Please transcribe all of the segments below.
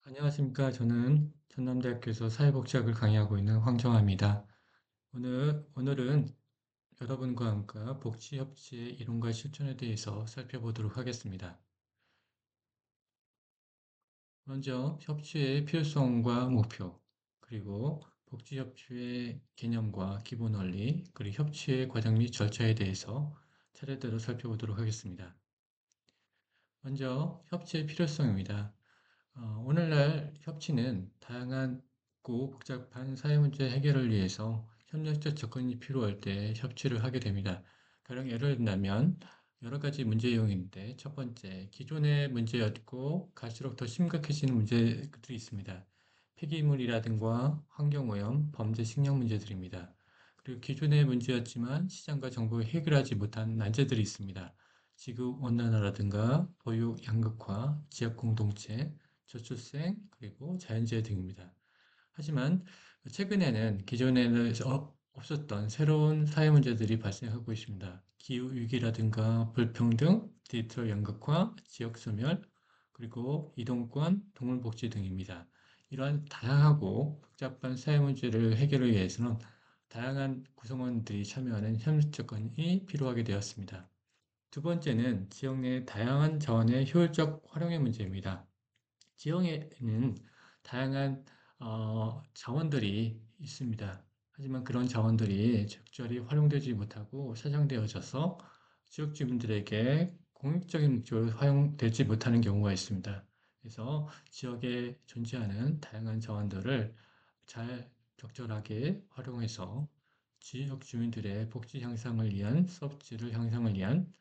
안녕하십니까. 저는 전남대학교에서 사회복지학을 강의하고 있는 황정아입니다. 오늘은 여러분과 함께 복지협치의 이론과 실천에 대해서 살펴보도록 하겠습니다. 먼저 협치의 필요성과 목표, 그리고 복지협치의 개념과 기본 원리, 그리고 협치의 과정 및 절차에 대해서 차례대로 살펴보도록 하겠습니다. 먼저 협치의 필요성입니다. 오늘날 협치는 다양하고 복잡한 사회 문제 해결을 위해서 협력적 접근이 필요할 때 협치를 하게 됩니다. 가령 예를 든다면 여러 가지 문제 유형인데 첫 번째, 기존의 문제였고 갈수록 더 심각해지는 문제들이 있습니다. 폐기물이라든가 환경오염, 범죄 식량 문제들입니다. 그리고 기존의 문제였지만 시장과 정부가 해결하지 못한 난제들이 있습니다. 지구온난화라든가 보육 양극화, 지역 공동체, 저출생, 그리고 자연재해 등입니다. 하지만 최근에는 기존에는 없었던 새로운 사회 문제들이 발생하고 있습니다. 기후위기라든가 불평등, 디지털 양극화, 지역 소멸, 그리고 이동권, 동물복지 등입니다. 이러한 다양하고 복잡한 사회 문제를 해결을 위해서는 다양한 구성원들이 참여하는 협력 조건이 필요하게 되었습니다. 두 번째는 지역 내 다양한 자원의 효율적 활용의 문제입니다. 지형에는 다양한 자원들이 있습니다. 하지만 그런 자원들이 적절히 활용되지 못하고 사장되어져서 지역 주민들에게 공익적인 목적으로 활용되지 못하는 경우가 있습니다. 그래서 지역에 존재하는 다양한 자원들을 잘 적절하게 활용해서 지역 주민들의 복지 향상을 위한 서비스를 향상을 위한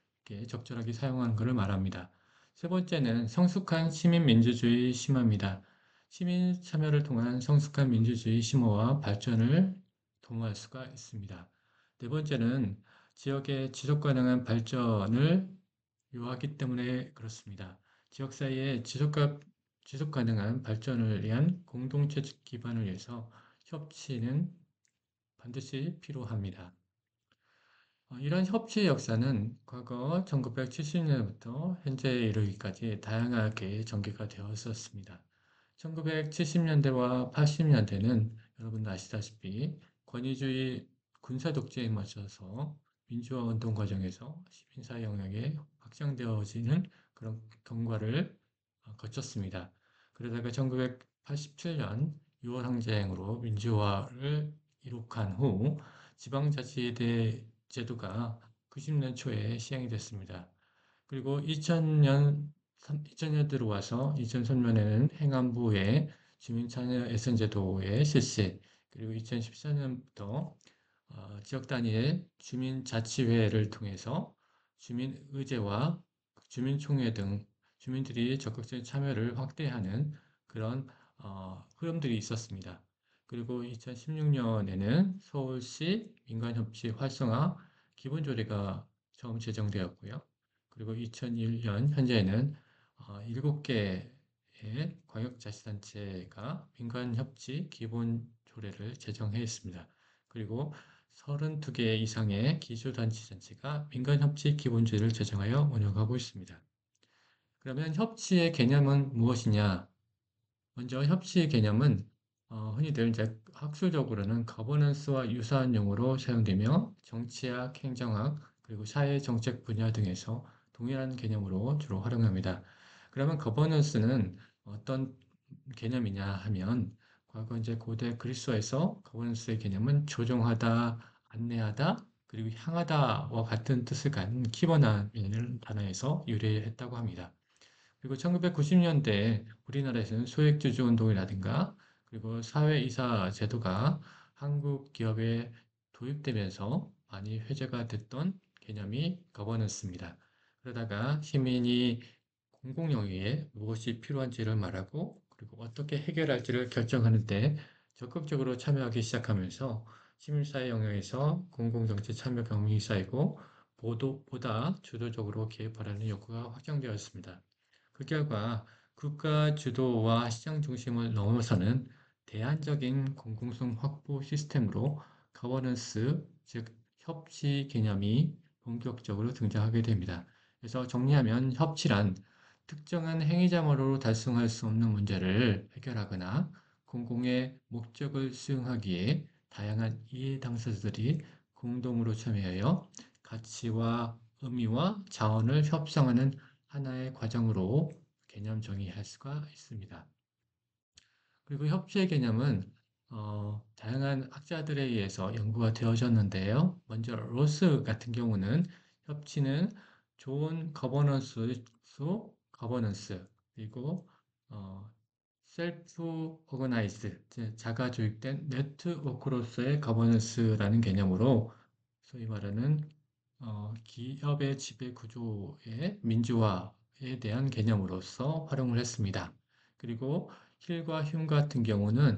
적절하게 사용하는 것을 말합니다. 세 번째는 성숙한 시민민주주의 심화입니다. 시민 참여를 통한 성숙한 민주주의 심화와 발전을 도모할 수가 있습니다. 네 번째는 지역의 지속 가능한 발전을 요하기 때문에 그렇습니다. 지역 사이의 지속 가능한 발전을 위한 공동체 기반을 위해서 협치는 반드시 필요합니다. 이런 협치의 역사는 과거 1970년부터 현재에 이르기까지 다양하게 전개가 되었었습니다. 1970년대와 80년대는 여러분 아시다시피 권위주의 군사 독재에 맞춰서 민주화 운동 과정에서 시민사회 영역에 확장되어지는 그런 경과를 거쳤습니다. 그러다가 1987년 6월 항쟁으로 민주화를 이룩한 후 지방자치제 제도가 90년 초에 시행이 됐습니다. 그리고 2000년 들어와서 2003년에는 행안부의 주민참여 예산제도의 실시, 그리고 2014년부터 지역 단위의 주민자치회를 통해서 주민의제와 주민총회 등 주민들이 적극적인 참여를 확대하는 그런 흐름들이 있었습니다. 그리고 2016년에는 서울시 민간협치 활성화 기본조례가 처음 제정되었고요. 그리고 2001년 현재는 7개의 광역자치단체가 민간협치 기본조례를 제정해 있습니다. 그리고 32개 이상의 기초단체가 민간협치 기본조례를 제정하여 운영하고 있습니다. 그러면 협치의 개념은 무엇이냐? 먼저 협치의 개념은 흔히들 이제 학술적으로는 거버넌스와 유사한 용어로 사용되며 정치학, 행정학, 그리고 사회 정책 분야 등에서 동일한 개념으로 주로 활용합니다. 그러면 거버넌스는 어떤 개념이냐 하면 과거 이제 고대 그리스어에서 거버넌스의 개념은 조종하다, 안내하다, 그리고 향하다와 같은 뜻을 갖는 키버나라는 단어에서 유래했다고 합니다. 그리고 1990년대 우리나라에서는 소액주주 운동이라든가 그리고 사회이사 제도가 한국 기업에 도입되면서 많이 회자가 됐던 개념이 거버넌스입니다. 그러다가 시민이 공공 영역에 무엇이 필요한지를 말하고 그리고 어떻게 해결할지를 결정하는 데 적극적으로 참여하기 시작하면서 시민사회 영역에서 공공정책 참여 경험이 쌓이고 보다 주도적으로 개입하라는 욕구가 확장되었습니다. 그 결과 국가 주도와 시장 중심을 넘어서는 대안적인 공공성 확보 시스템으로 거버넌스, 즉 협치 개념이 본격적으로 등장하게 됩니다. 그래서 정리하면 협치란 특정한 행위자만으로 달성할 수 없는 문제를 해결하거나 공공의 목적을 수행하기에 다양한 이해 당사자들이 공동으로 참여하여 가치와 의미와 자원을 협상하는 하나의 과정으로 개념 정의할 수가 있습니다. 그리고 협치의 개념은 다양한 학자들에 의해서 연구가 되어졌는데요. 먼저 로스 같은 경우는 협치는 좋은 거버넌스, 그리고 어, 셀프 오거나이즈, 자가 조직된 네트워크로서의 거버넌스라는 개념으로 소위 말하는 기업의 지배 구조의 민주화에 대한 개념으로서 활용을 했습니다. 그리고 힐과 휴 같은 경우는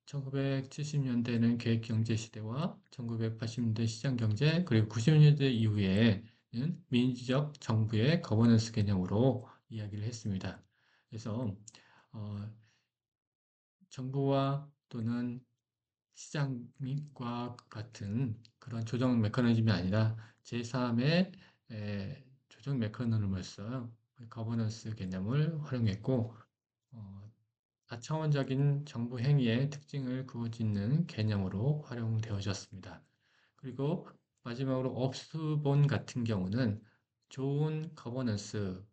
1970년대는 계획경제 시대와 1980년대 시장경제, 그리고 90년대 이후에는 민주적 정부의 거버넌스 개념으로 이야기를 했습니다. 그래서 어, 정부와 또는 시장과 같은 그런 조정 메커니즘이 아니라 제3의 조정 메커니즘으로서 거버넌스 개념을 활용했고 어, 다차원적인 정부 행위의 특징을 구어짓는 개념으로 활용되어졌습니다. 그리고 마지막으로 업스본 같은 경우는 좋은 거버넌스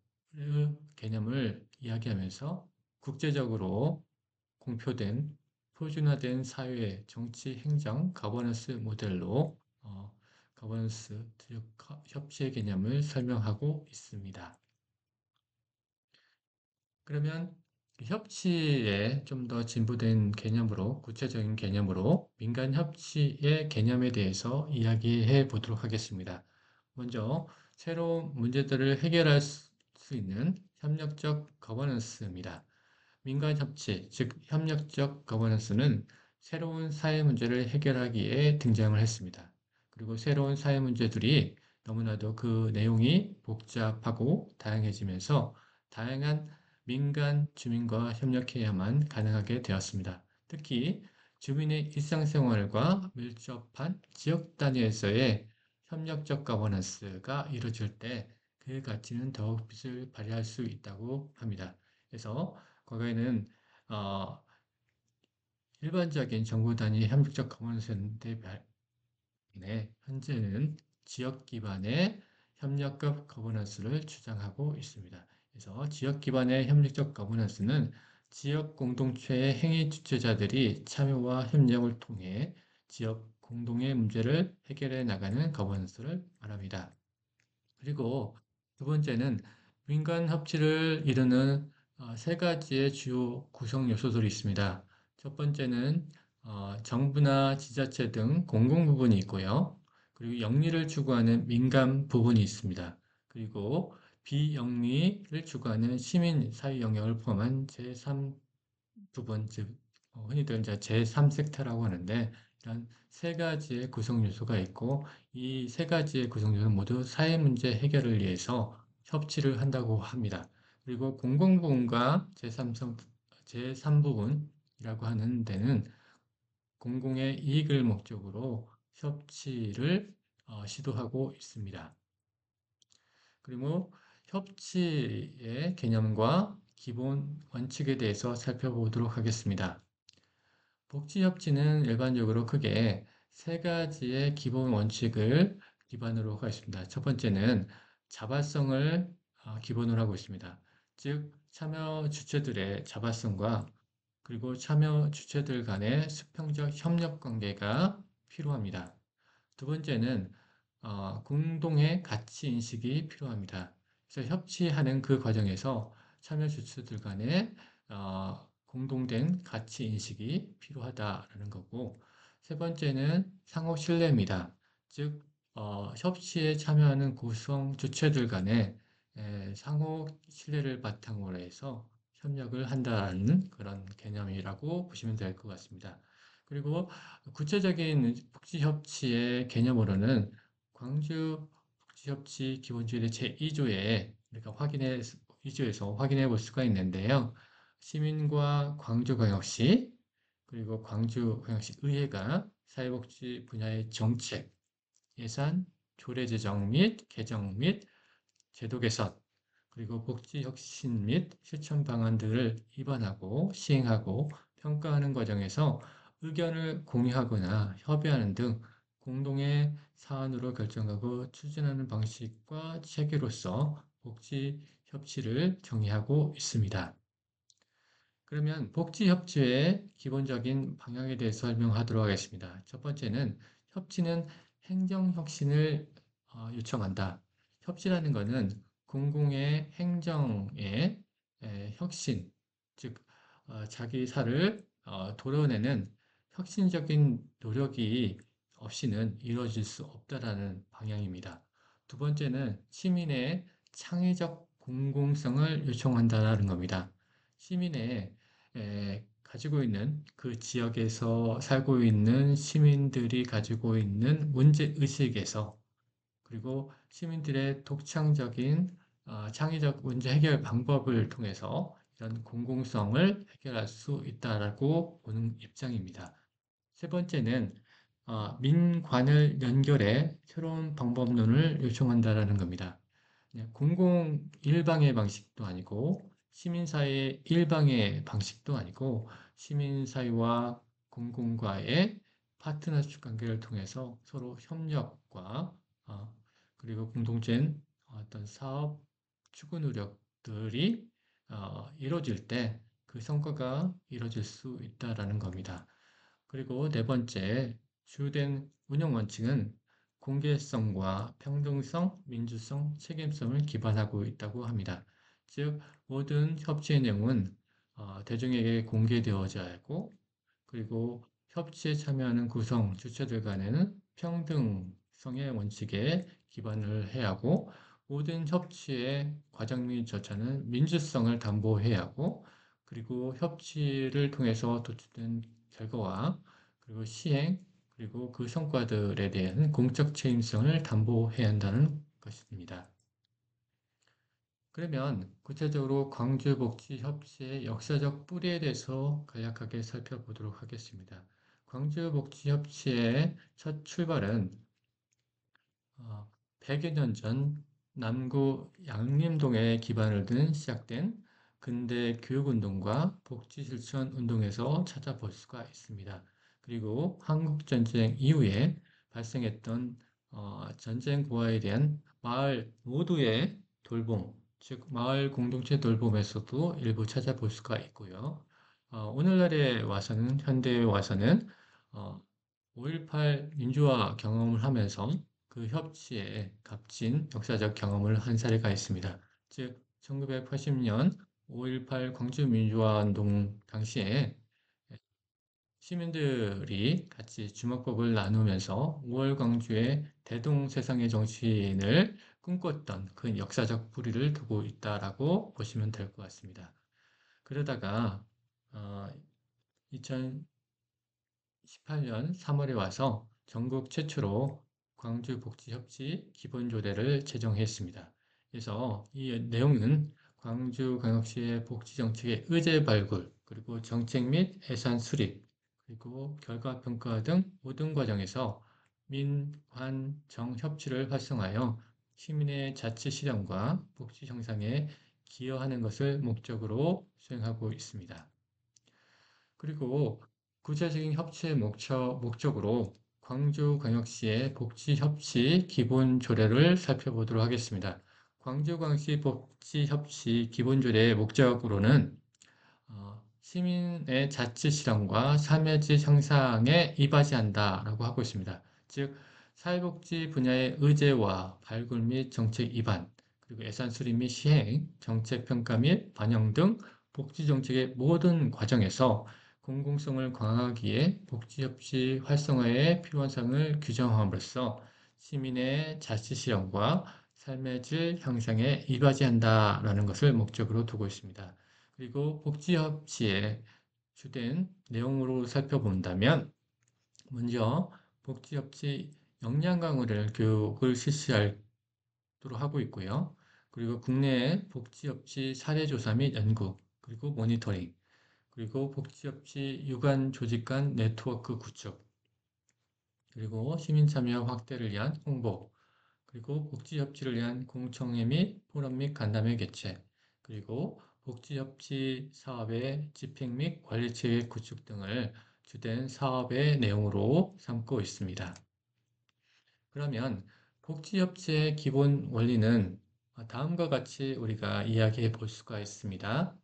개념을 이야기하면서 국제적으로 공표된 표준화된 사회, 정치, 행정, 거버넌스 모델로 거버넌스, 즉 협치의 개념을 설명하고 있습니다. 그러면 협치의 좀 더 진보된 개념으로, 구체적인 개념으로 민간 협치의 개념에 대해서 이야기해 보도록 하겠습니다. 먼저 새로운 문제들을 해결할 수 있는 협력적 거버넌스입니다. 민간 협치, 즉 협력적 거버넌스는 새로운 사회 문제를 해결하기에 등장을 했습니다. 그리고 새로운 사회 문제들이 너무나도 그 내용이 복잡하고 다양해지면서 다양한 민간 주민과 협력해야만 가능하게 되었습니다. 특히 주민의 일상생활과 밀접한 지역 단위에서의 협력적 거버넌스가 이루어질 때 그 가치는 더욱 빛을 발휘할 수 있다고 합니다. 그래서 과거에는 어, 일반적인 정부 단위 협력적 거버넌스였는데 현재는 지역 기반의 협력적 거버넌스를 주장하고 있습니다. 그래서 지역 기반의 협력적 거버넌스는 지역 공동체의 행위 주체자들이 참여와 협력을 통해 지역 공동의 문제를 해결해 나가는 거버넌스를 말합니다. 그리고 두 번째는 민간 협치를 이루는 세 가지의 주요 구성 요소들이 있습니다. 첫 번째는 정부나 지자체 등 공공 부분이 있고요. 그리고 영리를 추구하는 민간 부분이 있습니다. 그리고 비영리를 추구하는 시민 사회 영역을 포함한 제3 부분, 즉 흔히들 이제 제3섹터라고 하는데 이런 세 가지의 구성 요소가 있고 이 세 가지의 구성 요소는 모두 사회 문제 해결을 위해서 협치를 한다고 합니다. 그리고 공공부문과 제3부분이라고 하는 데는 공공의 이익을 목적으로 협치를 시도하고 있습니다. 그리고 협치의 개념과 기본 원칙에 대해서 살펴보도록 하겠습니다. 복지협치는 일반적으로 크게 세 가지의 기본 원칙을 기반으로 하고 있습니다. 첫 번째는 자발성을 기본으로 하고 있습니다. 즉, 참여 주체들의 자발성과 그리고 참여 주체들 간의 수평적 협력 관계가 필요합니다. 두 번째는 공동의 가치 인식이 필요합니다. 그래서 협치하는 그 과정에서 참여 주체들 간의 공동된 가치 인식이 필요하다라는 거고, 세 번째는 상호 신뢰입니다. 즉, 협치에 참여하는 구성 주체들 간의 상호 신뢰를 바탕으로 해서 협력을 한다는 그런 개념이라고 보시면 될 것 같습니다. 그리고 구체적인 복지협치의 개념으로는 광주 복지협치 기본주의 제2조에 우리가 2조에서 확인해 볼 수가 있는데요. 시민과 광주광역시 그리고 광주광역시 의회가 사회복지 분야의 정책, 예산, 조례 제정 및 개정 및 제도 개선, 그리고 복지 혁신 및 실천 방안들을 입안하고 시행하고 평가하는 과정에서 의견을 공유하거나 협의하는 등 공동의 사안으로 결정하고 추진하는 방식과 체계로서 복지 협치를 정의하고 있습니다. 그러면 복지협치의 기본적인 방향에 대해서 설명하도록 하겠습니다. 첫 번째는 협치는 행정혁신을 요청한다. 협치라는 것은 공공의 행정의 혁신, 즉 자기 살을 도려내는 혁신적인 노력이 없이는 이루어질 수 없다라는 방향입니다. 두 번째는 시민의 창의적 공공성을 요청한다는 겁니다. 시민의 가지고 있는 그 지역에서 살고 있는 시민들이 가지고 있는 문제의식에서 그리고 시민들의 독창적인 창의적 문제 해결 방법을 통해서 이런 공공성을 해결할 수 있다라고 보는 입장입니다. 세 번째는 민관을 연결해 새로운 방법론을 요청한다라는 겁니다. 공공 일방의 방식도 아니고 시민사회 일방의 방식도 아니고 시민사회와 공공과의 파트너십 관계를 통해서 서로 협력과 그리고 공동된 어떤 사업 추구 노력들이 이루어질 때 그 성과가 이루어질 수 있다라는 겁니다. 그리고 네 번째, 주된 운영 원칙은 공개성과 평등성, 민주성, 책임성을 기반하고 있다고 합니다. 즉, 모든 협치의 내용은 대중에게 공개되어져야 하고, 그리고 협치에 참여하는 구성 주체들 간에는 평등성의 원칙에 기반을 해야 하고, 모든 협치의 과정 및 절차는 민주성을 담보해야 하고, 그리고 협치를 통해서 도출된 결과와 그리고 시행, 그리고 그 성과들에 대한 공적 책임성을 담보해야 한다는 것입니다. 그러면 구체적으로 광주복지협치의 역사적 뿌리에 대해서 간략하게 살펴보도록 하겠습니다. 광주복지협치의 첫 출발은 100여 년 전 남구 양림동에 기반을 둔 시작된 근대 교육운동과 복지실천운동에서 찾아볼 수가 있습니다. 그리고 한국전쟁 이후에 발생했던 전쟁 고아에 대한 마을 모두의 돌봄, 즉 마을 공동체 돌봄에서도 일부 찾아볼 수가 있고요. 오늘날에 와서는 현대에 와서는 5.18 민주화 경험을 하면서 그 협치에 값진 역사적 경험을 한 사례가 있습니다. 즉 1980년 5.18 광주민주화운동 당시에 시민들이 같이 주먹밥을 나누면서 5월 광주의 대동세상의 정치인을 꿈꿨던 그 역사적 뿌리를 두고 있다라고 보시면 될 것 같습니다. 그러다가 2018년 3월에 와서 전국 최초로 광주복지협치 기본조례를 제정했습니다. 그래서 이 내용은 광주광역시의 복지정책의 의제 발굴, 그리고 정책 및 예산 수립, 그리고 결과평가 등 모든 과정에서 민, 관, 정 협치를 활성화하여 시민의 자치 실현과 복지 형상에 기여하는 것을 목적으로 수행하고 있습니다. 그리고 구체적인 협치의 목적으로 광주광역시의 복지협치 기본조례를 살펴보도록 하겠습니다. 광주광역시 복지협치 기본조례의 목적으로는 시민의 자치 실현과 삶의 질 향상에 이바지한다라고 하고 있습니다. 즉, 사회복지 분야의 의제와 발굴 및 정책 입안, 그리고 예산 수립 및 시행, 정책 평가 및 반영 등 복지 정책의 모든 과정에서 공공성을 강화하기에 복지협치 활성화에 필요한 사항을 규정함으로써 시민의 자치 실현과 삶의 질 향상에 이바지한다라는 것을 목적으로 두고 있습니다. 그리고 복지협치의 주된 내용으로 살펴본다면 먼저 복지협치 역량 강화를 교육을 실시하도록 하고 있고요. 그리고 국내 복지협치 사례조사 및 연구, 그리고 모니터링, 그리고 복지협치 유관 조직 간 네트워크 구축, 그리고 시민 참여 확대를 위한 홍보, 그리고 복지협치를 위한 공청회 및 포럼 및 간담회 개최, 그리고 복지협치 사업의 집행 및 관리체계 구축 등을 주된 사업의 내용으로 삼고 있습니다. 그러면 복지협치의 기본 원리는 다음과 같이 우리가 이야기해 볼 수가 있습니다.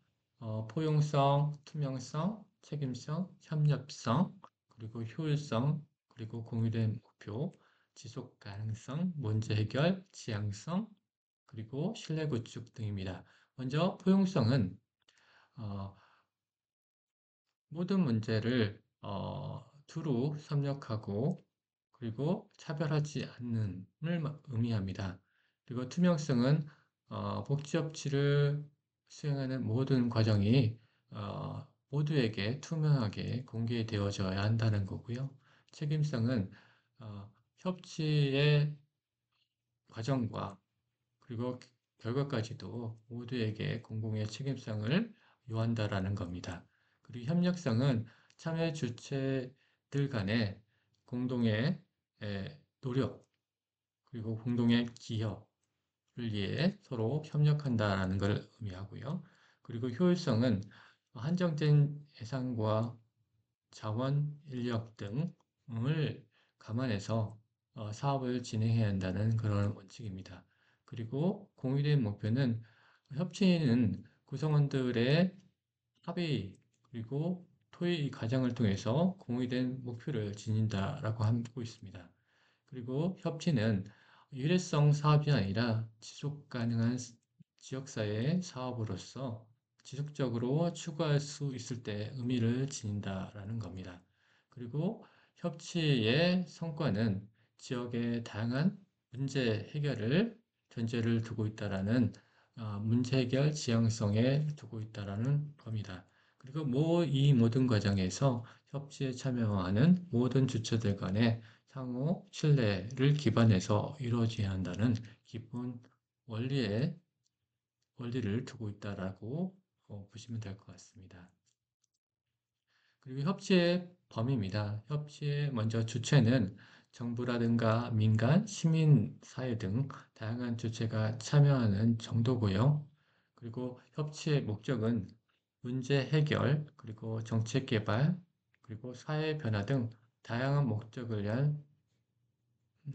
포용성, 투명성, 책임성, 협력성, 그리고 효율성, 그리고 공유된 목표, 지속 가능성, 문제 해결, 지향성, 그리고 신뢰 구축 등입니다. 먼저 포용성은 어, 모든 문제를 두루 섭렵하고 그리고 차별하지 않는을 의미합니다. 그리고 투명성은 복지업치를 수행하는 모든 과정이 모두에게 투명하게 공개되어져야 한다는 거고요. 책임성은 협치의 과정과 그리고 결과까지도 모두에게 공공의 책임성을 요한다라는 겁니다. 그리고 협력성은 참여 주체들 간의 공동의 노력 그리고 공동의 기여를 위해 서로 협력한다라는 걸 의미하고요. 그리고 효율성은 한정된 예산과 자원, 인력 등을 감안해서 사업을 진행해야 한다는 그런 원칙입니다. 그리고 공유된 목표는 협치는 구성원들의 합의 그리고 토의 과정을 통해서 공유된 목표를 지닌다라고 하고 있습니다. 그리고 협치는 일회성 사업이 아니라 지속 가능한 지역사회 사업으로서 지속적으로 추구할 수 있을 때 의미를 지닌다라는 겁니다. 그리고 협치의 성과는 지역의 다양한 문제 해결을 전제를 두고 있다라는 문제 해결 지향성에 두고 있다라는 겁니다. 그리고 이 모든 과정에서 협치에 참여하는 모든 주체들 간의 상호 신뢰를 기반해서 이루어져야 한다는 기본 원리의 원리를 두고 있다라고 보시면 될 것 같습니다. 그리고 협치의 범위입니다. 협치의 먼저 주체는 정부라든가 민간, 시민, 사회 등 다양한 주체가 참여하는 정도고요. 그리고 협치의 목적은 문제 해결, 그리고 정책 개발, 그리고 사회 변화 등 다양한 목적을 위한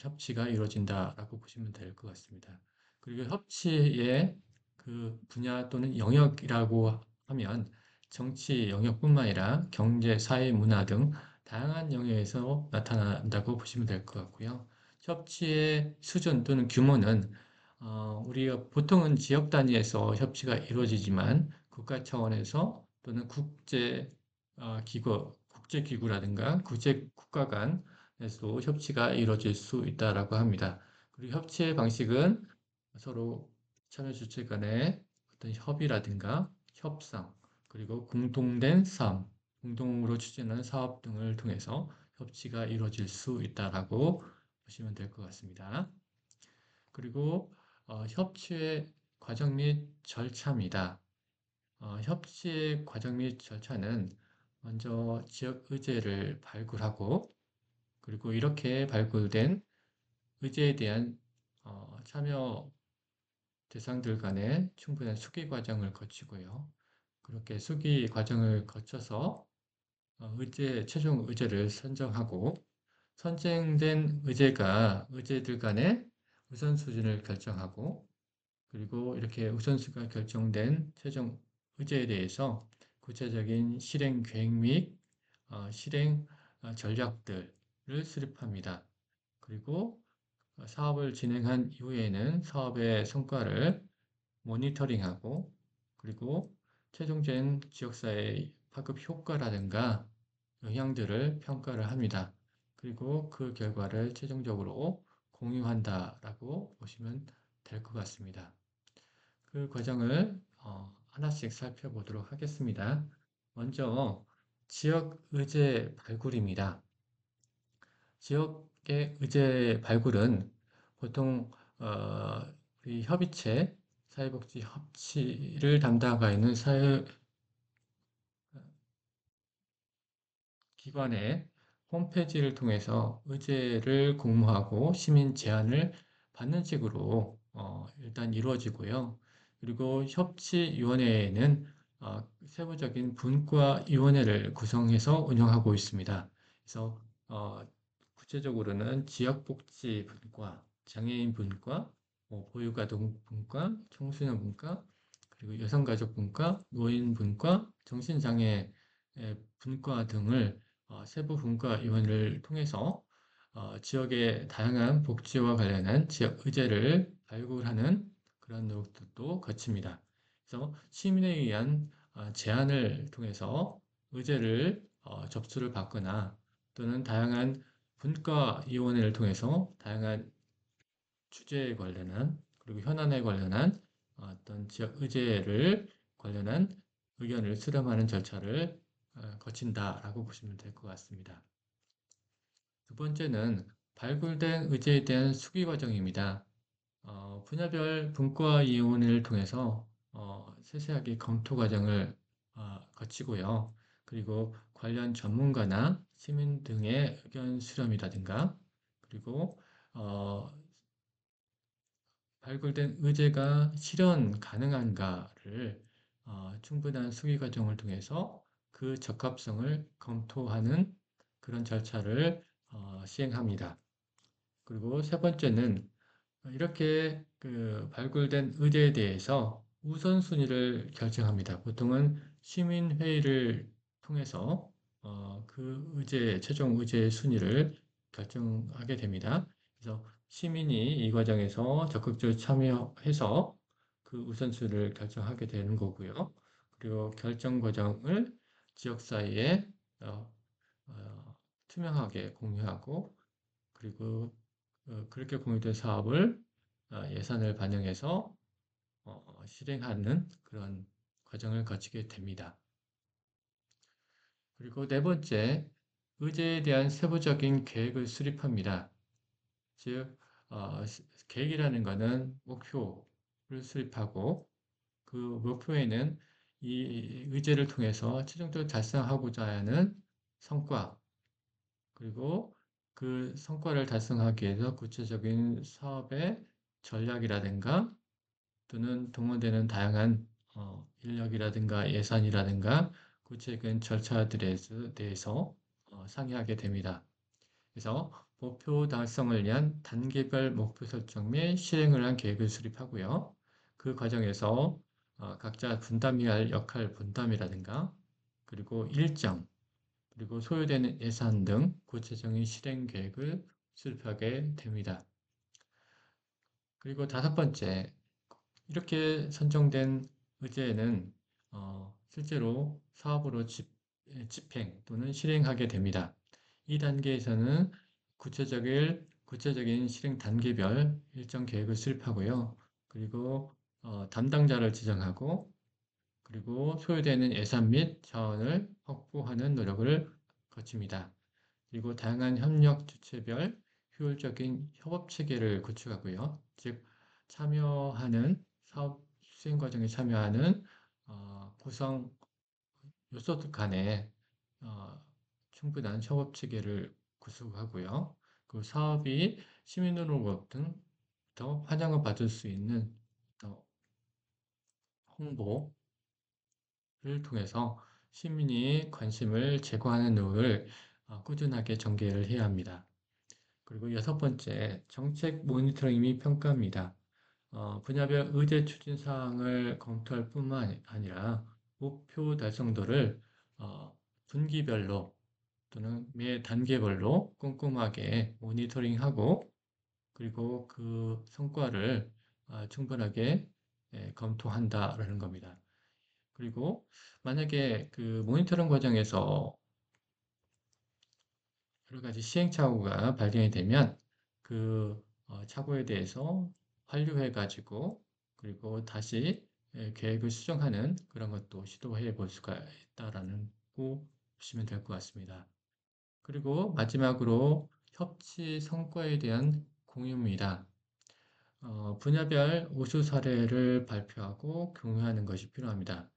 협치가 이루어진다라고 보시면 될 것 같습니다. 그리고 협치의 그 분야 또는 영역이라고 하면 정치 영역뿐만 아니라 경제, 사회, 문화 등 다양한 영역에서 나타난다고 보시면 될 것 같고요. 협치의 수준 또는 규모는 우리가 보통은 지역 단위에서 협치가 이루어지지만 국가 차원에서 또는 국제기구라든가 국제 국가 간에서도 협치가 이루어질 수 있다라고 합니다. 그리고 협치의 방식은 서로 참여 주체 간의 어떤 협의라든가 협상, 그리고 공동된 사업, 공동으로 추진하는 사업 등을 통해서 협치가 이루어질 수 있다라고 보시면 될 것 같습니다. 그리고 협치의 과정 및 절차입니다. 협치의 과정 및 절차는 먼저 지역 의제를 발굴하고 그리고 이렇게 발굴된 의제에 대한 참여 대상들 간의 충분한 수기 과정을 거치고요. 그렇게 수기 과정을 거쳐서 최종 의제를 선정하고 선정된 의제들 간의 우선순위를 결정하고 그리고 이렇게 우선순위가 결정된 최종 의제에 대해서 구체적인 실행 계획 및 실행 전략들을 수립합니다. 그리고 사업을 진행한 이후에는 사업의 성과를 모니터링하고 그리고 최종적인 지역사회 파급 효과라든가 영향들을 평가를 합니다. 그리고 그 결과를 최종적으로 공유한다라고 보시면 될 것 같습니다. 그 과정을 하나씩 살펴보도록 하겠습니다. 먼저 지역 의제 발굴입니다. 지역의 의제 발굴은 보통 우리 협의체, 사회복지 협치를 담당하고 있는 사회 기관의 홈페이지를 통해서 의제를 공모하고 시민 제안을 받는 식으로 일단 이루어지고요. 그리고 협치위원회에는 세부적인 분과위원회를 구성해서 운영하고 있습니다. 그래서 구체적으로는 지역복지분과, 장애인분과, 보육아동분과, 청소년분과, 그리고 여성가족분과, 노인분과, 정신장애 분과 등을 세부 분과위원회를 통해서 지역의 다양한 복지와 관련한 지역 의제를 발굴하는 그런 노력도 거칩니다. 그래서 시민에 의한 제안을 통해서 의제를 접수를 받거나 또는 다양한 분과위원회를 통해서 다양한 주제에 관련한 그리고 현안에 관련한 어떤 지역 의제를 관련한 의견을 수렴하는 절차를 거친다라고 보시면 될 것 같습니다. 두 번째는 발굴된 의제에 대한 수기 과정입니다. 분야별 분과위원회를 통해서 세세하게 검토 과정을 거치고요. 그리고 관련 전문가나 시민 등의 의견 수렴이라든가 그리고 어, 발굴된 의제가 실현 가능한가를 충분한 수기 과정을 통해서 그 적합성을 검토하는 그런 절차를 시행합니다. 그리고 세 번째는 이렇게 그 발굴된 의제에 대해서 우선순위를 결정합니다. 보통은 시민회의를 통해서 그 최종 의제의 순위를 결정하게 됩니다. 그래서 시민이 이 과정에서 적극적으로 참여해서 그 우선순위를 결정하게 되는 거고요. 그리고 결정 과정을 지역 사이에 어, 투명하게 공유하고 그리고 그렇게 공유된 사업을 예산을 반영해서 실행하는 그런 과정을 거치게 됩니다. 그리고 네 번째, 의제에 대한 세부적인 계획을 수립합니다. 즉, 계획이라는 것은 목표를 수립하고 그 목표에는 이 의제를 통해서 최종적으로 달성하고자 하는 성과, 그리고 그 성과를 달성하기 위해서 구체적인 사업의 전략이라든가 또는 동원되는 다양한 인력이라든가 예산이라든가 구체적인 절차들에 대해서 상의하게 됩니다. 그래서 목표 달성을 위한 단계별 목표 설정 및 실행을 한 계획을 수립하고요. 그 과정에서 각자 분담해야 할 역할 분담이라든가 그리고 일정 그리고 소요되는 예산 등 구체적인 실행 계획을 수립하게 됩니다. 그리고 다섯 번째, 이렇게 선정된 의제는 실제로 사업으로 집행 또는 실행하게 됩니다. 이 단계에서는 구체적인 실행 단계별 일정 계획을 수립하고요. 그리고 담당자를 지정하고 그리고 소요되는 예산 및 자원을 확보하는 노력을 거칩니다. 그리고 다양한 협력 주체별 효율적인 협업 체계를 구축하고요. 즉, 참여하는 사업 수행 과정에 참여하는 구성 요소들 간에 어, 충분한 협업 체계를 구축하고요. 그 사업이 시민으로부터 환영을 받을 수 있는 홍보 를 통해서 시민이 관심을 제거하는 노력을 꾸준하게 전개를 해야 합니다. 그리고 여섯 번째, 정책 모니터링 및 평가입니다. 분야별 의제 추진 사항을 검토할 뿐만 아니라 목표 달성도를 분기별로 또는 매 단계별로 꼼꼼하게 모니터링하고 그리고 그 성과를 충분하게 검토한다라는 겁니다. 그리고 만약에 그 모니터링 과정에서 여러 가지 시행착오가 발견이 되면 그 착오에 대해서 환류해 가지고 그리고 다시 계획을 수정하는 그런 것도 시도해 볼 수가 있다라는 거 보시면 될 것 같습니다. 그리고 마지막으로 협치 성과에 대한 공유입니다. 분야별 우수 사례를 발표하고 공유하는 것이 필요합니다.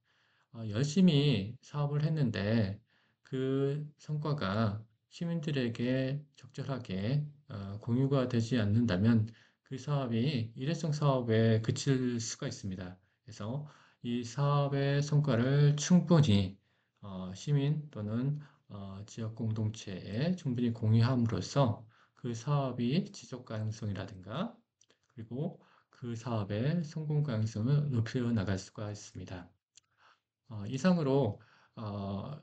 열심히 사업을 했는데 그 성과가 시민들에게 적절하게 공유가 되지 않는다면 그 사업이 일회성 사업에 그칠 수가 있습니다. 그래서 이 사업의 성과를 충분히 시민 또는 지역 공동체에 충분히 공유함으로써 그 사업이 지속 가능성이라든가 그리고 그 사업의 성공 가능성을 높여 나갈 수가 있습니다. 이상으로 어,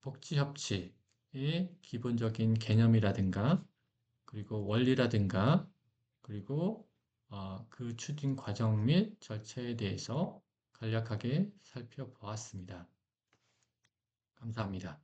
복지협치의 기본적인 개념이라든가 그리고 원리라든가 그리고 그 추진 과정 및 절차에 대해서 간략하게 살펴보았습니다. 감사합니다.